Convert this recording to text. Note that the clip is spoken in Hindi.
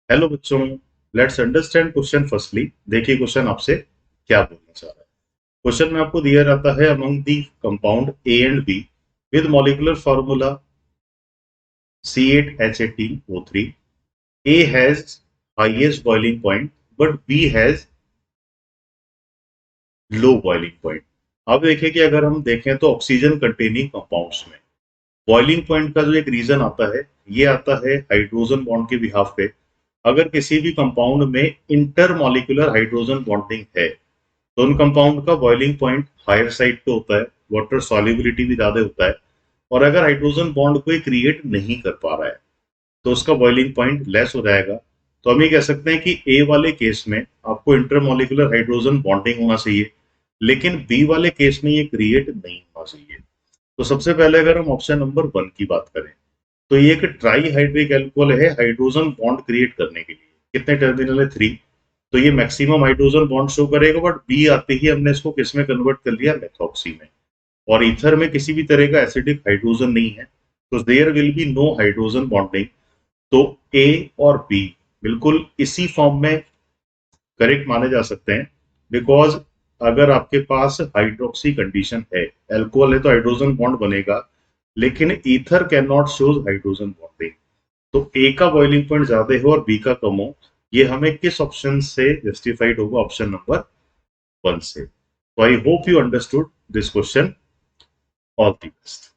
हेलो बच्चों, लेट्स अंडरस्टैंड क्वेश्चन फर्स्टली। देखिए क्वेश्चन आपसे क्या बोलना चाह रहा है। क्वेश्चन में आपको दिया जाता है among the compound A and be with molecular formula C8H18O3, A has highest boiling point but B has low boiling point. अब देखिए कि अगर हम देखें तो ऑक्सीजन कंटेनिंग कंपाउंड्स में बॉइलिंग पॉइंट का जो एक रीजन आता है, ये आता है हाइड्रोजन बॉन्ड के बिहाफ पे। अगर किसी भी कंपाउंड में इंटर मॉलिक्यूलर हाइड्रोजन बॉन्डिंग है तो उन कंपाउंड का बॉइलिंग पॉइंट हायर साइड पे होता है, वाटर सॉल्युबिलिटी भी ज्यादा होता है। और अगर हाइड्रोजन बॉन्ड कोई क्रिएट नहीं कर पा रहा है तो उसका बॉइलिंग पॉइंट लेस हो जाएगा। तो हम ये कह सकते हैं कि ए वाले केस में आपको इंटरमॉलिक्यूलर हाइड्रोजन बॉन्डिंग होना चाहिए, लेकिन बी वाले केस में ये क्रिएट नहीं होना चाहिए। तो सबसे पहले अगर हम ऑप्शन नंबर 1 की बात करें तो ये एक ट्राई हाइड्रिक एल्कोहल है हाइड्रोजन बॉन्ड क्रिएट करने के लिए। कितने टर्मिनल है? 3। तो ये मैक्सिमम हाइड्रोजन बॉन्ड शो करेगा, बट बी आते ही हमने इसको किस में कन्वर्ट कर लिया? मेथॉक्सी में। और ईथर में किसी भी तरह का एसिडिक हाइड्रोजन नहीं है, तो there will be no hydrogen bonding. तो ए और बी बिल्कुल इसी फॉर्म में करेक्ट माने जा सकते हैं। बिकॉज अगर आपके पास हाइड्रोक्सी कंडीशन है, एल्कोहल है तो हाइड्रोजन बॉन्ड बनेगा, लेकिन ether can not shows hydrogen bonding. तो ए का बॉइलिंग पॉइंट ज्यादा हो और बी का कम हो, ये हमें किस ऑप्शन से जस्टिफाइड होगा? ऑप्शन नंबर 1 से। तो I hope you understood this question. All the best.